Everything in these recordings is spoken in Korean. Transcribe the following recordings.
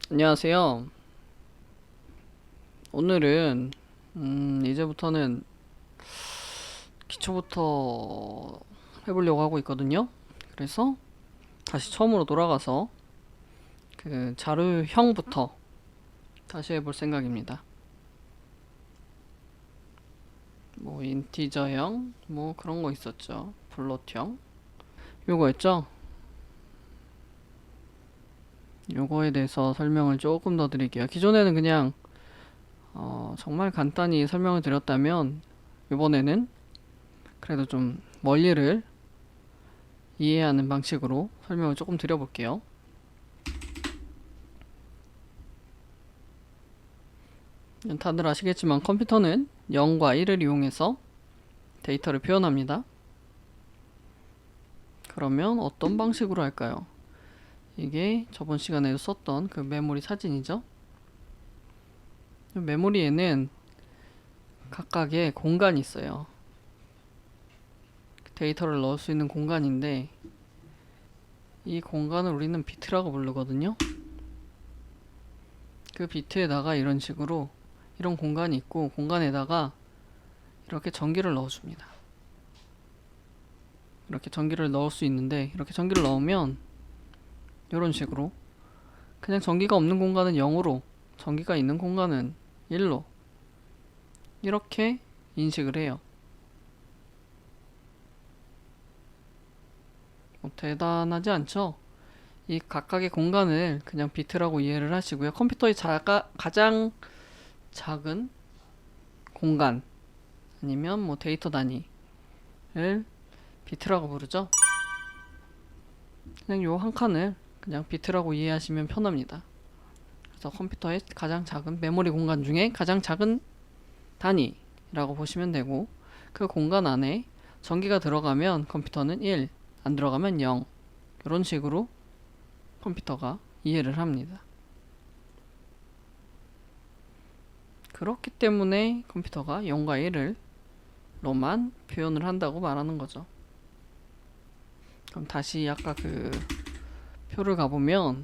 안녕하세요. 오늘은 이제부터는 기초부터 해보려고 하고 있거든요. 그래서 다시 처음으로 돌아가서 그 자료형부터 다시 해볼 생각입니다. 뭐 인티저형 뭐 그런 거 있었죠. 플롯형 요거였죠. 요거에 대해서 설명을 조금 더 드릴게요. 기존에는 그냥 정말 간단히 설명을 드렸다면 이번에는 그래도 좀 원리를 이해하는 방식으로 설명을 조금 드려볼게요. 다들 아시겠지만 컴퓨터는 0과 1을 이용해서 데이터를 표현합니다. 그러면 어떤 방식으로 할까요? 이게 저번 시간에도 썼던 그 메모리 사진이죠. 메모리에는 각각의 공간이 있어요. 데이터를 넣을 수 있는 공간인데 이 공간을 우리는 비트라고 부르거든요. 그 비트에다가 이런 식으로 이런 공간이 있고 공간에다가 이렇게 전기를 넣어줍니다. 이렇게 전기를 넣을 수 있는데 이렇게 전기를 넣으면 이런 식으로 그냥 전기가 없는 공간은 0으로 전기가 있는 공간은 1로 이렇게 인식을 해요. 뭐 대단하지 않죠? 이 각각의 공간을 그냥 비트라고 이해를 하시고요. 컴퓨터의 가장 작은 공간 아니면 뭐 데이터 단위를 비트라고 부르죠. 그냥 요 한 칸을 그냥 비트라고 이해하시면 편합니다. 그래서 컴퓨터의 가장 작은 메모리 공간 중에 가장 작은 단위라고 보시면 되고 그 공간 안에 전기가 들어가면 컴퓨터는 1, 안 들어가면 0 이런 식으로 컴퓨터가 이해를 합니다. 그렇기 때문에 컴퓨터가 0과 1을 로만 표현을 한다고 말하는 거죠. 그럼 다시 아까 그 표를 가보면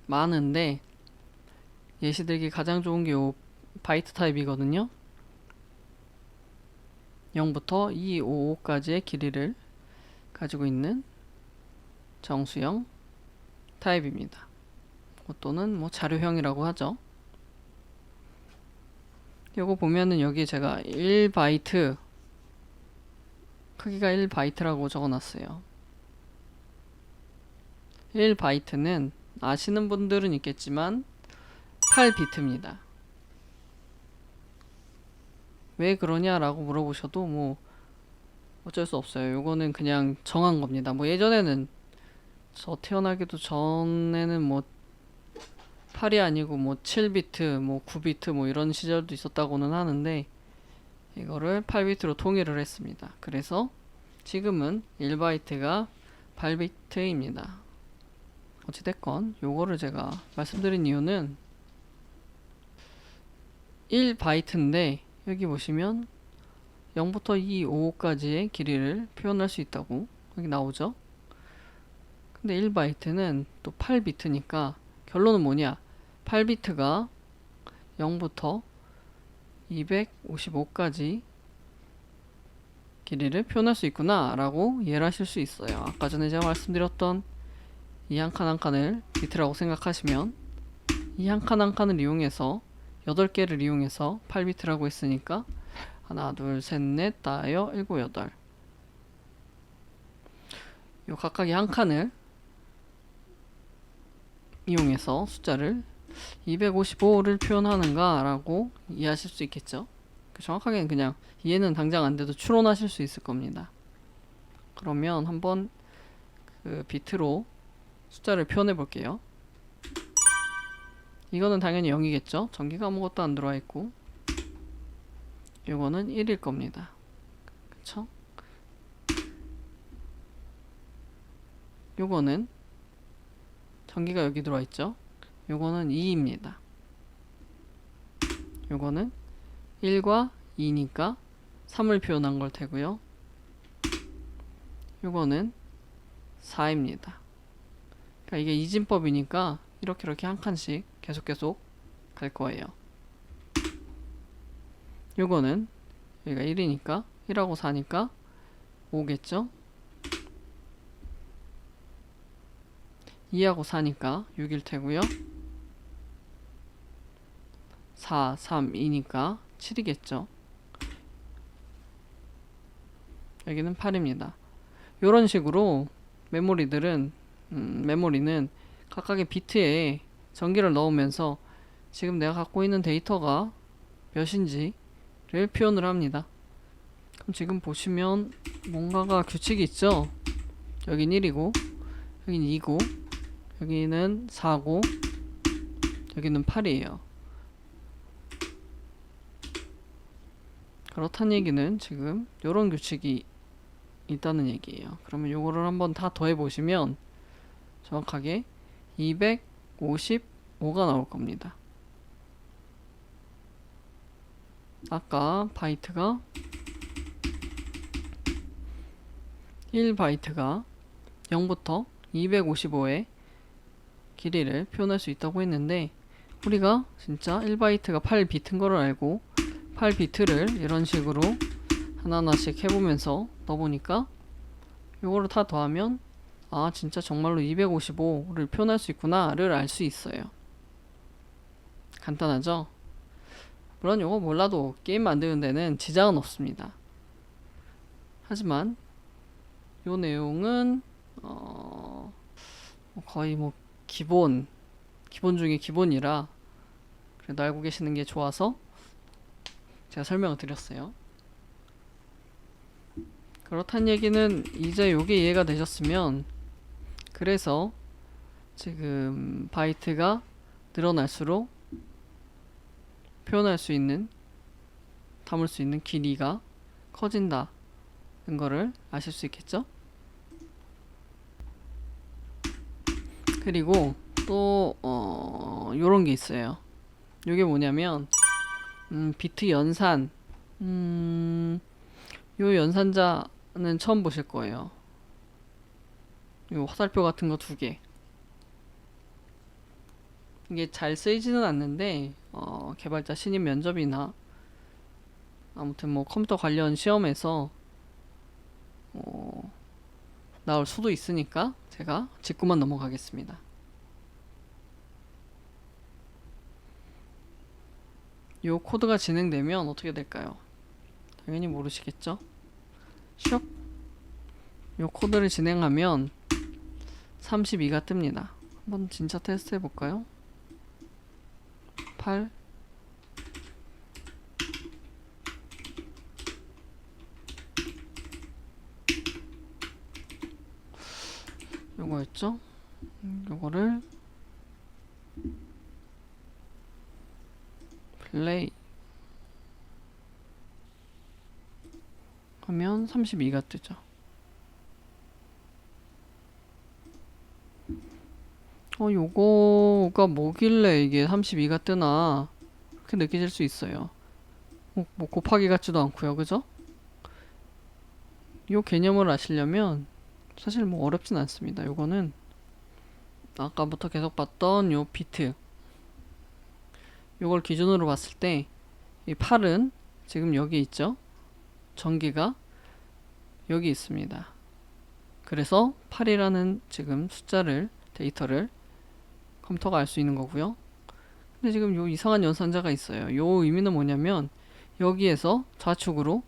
많은데 예시 들기 가장 좋은 게 요 바이트 타입이거든요. 0부터 255까지의 길이를 가지고 있는 정수형 타입입니다. 또는 뭐 자료형이라고 하죠. 요거 보면은 여기 제가 1바이트 크기가 1바이트라고 적어놨어요. 1바이트는 아시는 분들은 있겠지만 8비트입니다. 왜 그러냐라고 물어보셔도 뭐 어쩔 수 없어요. 요거는 그냥 정한 겁니다. 뭐 예전에는 저 태어나기도 전에는 뭐 8이 아니고 뭐 7비트, 뭐 9비트 뭐 이런 시절도 있었다고는 하는데 이거를 8비트로 통일을 했습니다. 그래서 지금은 1바이트가 8비트입니다. 어찌됐건 요거를 제가 말씀드린 이유는 1바이트인데 여기 보시면 0부터 255까지의 길이를 표현할 수 있다고 여기 나오죠. 근데 1바이트는 또 8비트니까 결론은 뭐냐? 8비트가 0부터 255까지 길이를 표현할 수 있구나 라고 이해를 하실 수 있어요. 아까 전에 제가 말씀드렸던 이 한 칸 한 칸을 비트라고 생각하시면 이 한 칸 한 칸을 이용해서 8개를 이용해서 8비트라고 했으니까 하나 둘셋넷 다여 일곱 여덟 요 각각의 한 칸을 이용해서 숫자를 255를 표현하는가 라고 이해하실 수 있겠죠. 정확하게는 그냥 이해는 당장 안 돼도 추론하실 수 있을 겁니다. 그러면 한번 그 비트로 숫자를 표현해 볼게요. 이거는 당연히 0이겠죠. 전기가 아무것도 안 들어와 있고 이거는 1일 겁니다. 그쵸? 요거는 전기가 여기 들어와 있죠. 요거는 2입니다. 요거는 1과 2니까 3을 표현한 걸 테고요. 요거는 4입니다. 그러니까 이게 이진법이니까 이렇게 한 칸씩 계속 갈 거예요. 요거는 여기가 1이니까 1하고 4니까 5겠죠? 2하고 4니까 6일 테고요. 4, 3, 2니까 7이겠죠? 여기는 8입니다. 요런 식으로 메모리는 각각의 비트에 전기를 넣으면서 지금 내가 갖고 있는 데이터가 몇인지를 표현을 합니다. 그럼 지금 보시면 뭔가가 규칙이 있죠? 여긴 1이고 여긴 2고 여기는 4고 여기는 8이에요. 그렇다는 얘기는 지금 요런 규칙이 있다는 얘기예요. 그러면 요거를 한번 다 더해 보시면 정확하게 255가 나올 겁니다. 아까 바이트가 1바이트가 0부터 255의 길이를 표현할 수 있다고 했는데 우리가 진짜 1바이트가 8비트인 거를 알고 8비트를 이런 식으로 하나하나씩 해보면서 넣어보니까 요거를 다 더하면 아 진짜 정말로 255를 표현할 수 있구나를 알 수 있어요. 간단하죠? 물론 요거 몰라도 게임 만드는 데는 지장은 없습니다. 하지만 요 내용은 거의 뭐 기본 중에 기본이라 그래도 알고 계시는 게 좋아서 제가 설명을 드렸어요. 그렇단 얘기는 이제 요게 이해가 되셨으면 그래서 지금 바이트가 늘어날수록 표현할 수 있는 담을 수 있는 길이가 커진다는 거를 아실 수 있겠죠? 그리고 또 요런 게 있어요. 요게 뭐냐면 비트 연산 요 연산자는 처음 보실 거예요. 요 화살표 같은 거 2개. 이게 잘 쓰이지는 않는데 개발자 신입 면접이나 아무튼 뭐 컴퓨터 관련 시험에서 나올 수도 있으니까 제가 짚고만 넘어가겠습니다. 요 코드가 진행되면 어떻게 될까요? 당연히 모르시겠죠? 슉! 요 코드를 진행하면 32가 뜹니다. 한번 진짜 테스트 해볼까요? 8 요거였죠? 요거를 플레이 하면 32가 뜨죠. 요거가 뭐길래 이게 32가 뜨나 그렇게 느끼실 수 있어요. 뭐 곱하기 같지도 않고요, 그죠? 요 개념을 아시려면 사실 뭐 어렵진 않습니다. 요거는 아까부터 계속 봤던 요 비트 요걸 기준으로 봤을 때 이 8은 지금 여기 있죠? 전기가 여기 있습니다. 그래서 8이라는 지금 숫자를 데이터를 컴퓨터가 알 수 있는 거고요. 근데 지금 요 이상한 연산자가 있어요. 요 의미는 뭐냐면 여기에서 좌측으로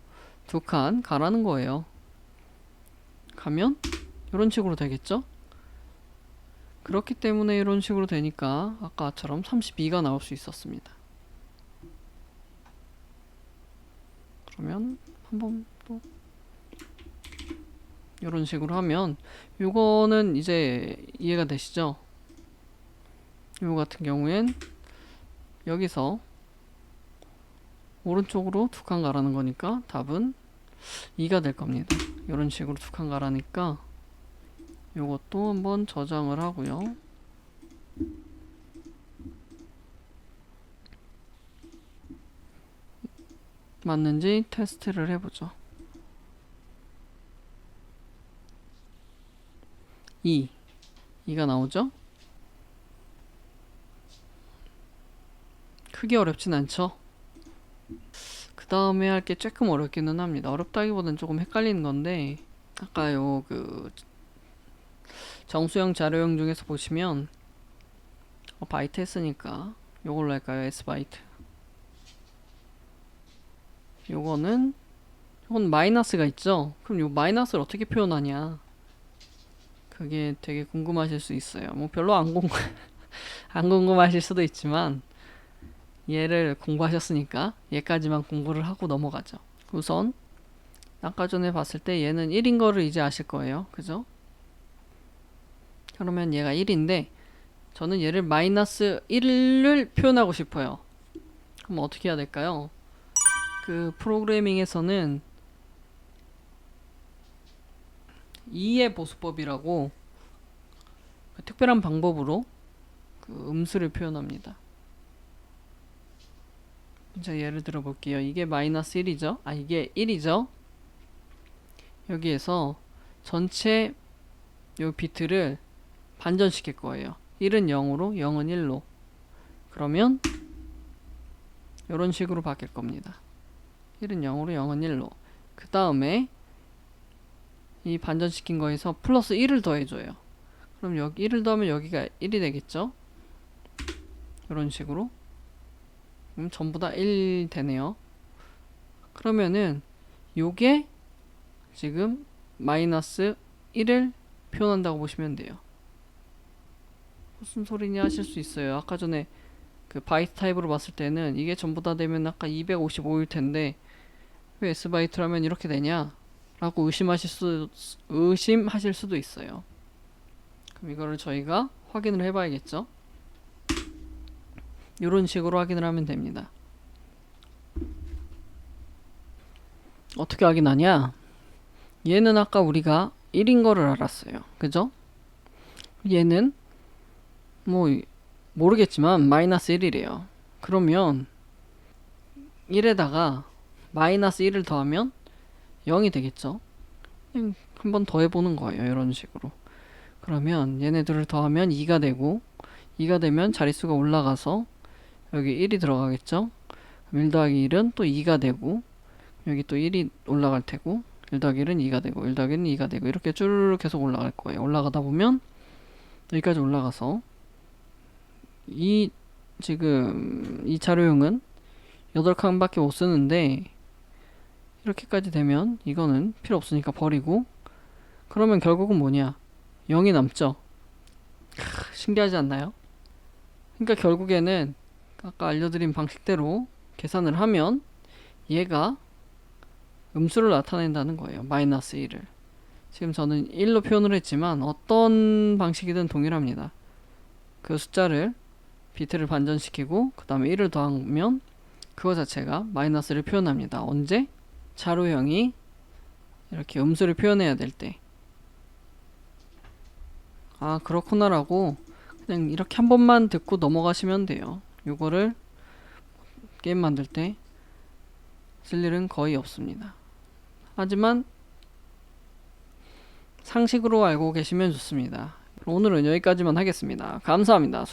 2칸 가라는 거예요. 가면 이런 식으로 되겠죠? 그렇기 때문에 이런 식으로 되니까 아까처럼 32가 나올 수 있었습니다. 그러면 한번 또 이런 식으로 하면 요거는 이제 이해가 되시죠? 요 같은 경우엔 여기서 오른쪽으로 2칸 가라는 거니까 답은 2가 될 겁니다. 이런 식으로 2칸 가라니까 요것도 한번 저장을 하고요. 맞는지 테스트를 해보죠. 2가 나오죠? 크게 어렵진 않죠. 그 다음에 할 게 조금 어렵기는 합니다. 어렵다기보다는 조금 헷갈리는 건데, 아까 그 정수형 자료형 중에서 보시면 바이트 했으니까 요걸로 할까요? S바이트. 요건 마이너스가 있죠? 그럼 요 마이너스를 어떻게 표현하냐? 그게 되게 궁금하실 수 있어요. 뭐 별로 안 궁금하실 수도 있지만, 얘를 공부하셨으니까 얘까지만 공부를 하고 넘어가죠. 우선 아까 전에 봤을 때 얘는 1인 거를 이제 아실 거예요. 그죠? 그러면 얘가 1인데 저는 얘를 마이너스 1을 표현하고 싶어요. 그럼 어떻게 해야 될까요? 그 프로그래밍에서는 2의 보수법이라고 그 특별한 방법으로 그 음수를 표현합니다. 자, 예를 들어 볼게요. 이게 마이너스 1이죠? 이게 1이죠? 여기에서 전체 요 비트를 반전시킬 거예요. 1은 0으로, 0은 1로. 그러면 이런 식으로 바뀔 겁니다. 1은 0으로, 0은 1로. 그 다음에 이 반전시킨 거에서 플러스 1을 더해줘요. 그럼 여기 1을 더하면 여기가 1이 되겠죠? 이런 식으로. 그럼 전부 다 1 되네요. 그러면은 요게 지금 마이너스 1을 표현한다고 보시면 돼요. 무슨 소리냐 하실 수 있어요. 아까 전에 그 바이트 타입으로 봤을 때는 이게 전부 다 되면 아까 255일 텐데 왜 S바이트라면 이렇게 되냐? 라고 의심하실 수도 있어요. 그럼 이거를 저희가 확인을 해봐야겠죠? 이런 식으로 확인을 하면 됩니다. 어떻게 확인하냐? 얘는 아까 우리가 1인 거를 알았어요. 그죠? 얘는 뭐 모르겠지만 마이너스 1이래요. 그러면 1에다가 마이너스 1을 더하면 0이 되겠죠? 그냥 한번 더해보는 거예요. 이런 식으로. 그러면 얘네들을 더하면 2가 되고 2가 되면 자릿수가 올라가서 여기 1이 들어가겠죠? 1 더하기 1은 또 2가 되고 여기 또 1이 올라갈 테고 1 더하기 1은 2가 되고 1 더하기 1은 2가 되고 이렇게 쭉 계속 올라갈 거예요. 올라가다 보면 여기까지 올라가서 지금 이 자료용은 8칸밖에 못 쓰는데 이렇게까지 되면 이거는 필요 없으니까 버리고 그러면 결국은 뭐냐 0이 남죠. 신기하지 않나요? 그러니까 결국에는 아까 알려드린 방식대로 계산을 하면 얘가 음수를 나타낸다는 거예요. 마이너스 1을. 지금 저는 1로 표현을 했지만 어떤 방식이든 동일합니다. 그 숫자를 비트를 반전시키고 그 다음에 1을 더하면 그거 자체가 마이너스를 표현합니다. 언제? 자료형이 이렇게 음수를 표현해야 될 때. 그렇구나 라고 그냥 이렇게 한 번만 듣고 넘어가시면 돼요. 요거를 게임 만들 때 쓸 일은 거의 없습니다. 하지만 상식으로 알고 계시면 좋습니다. 오늘은 여기까지만 하겠습니다. 감사합니다.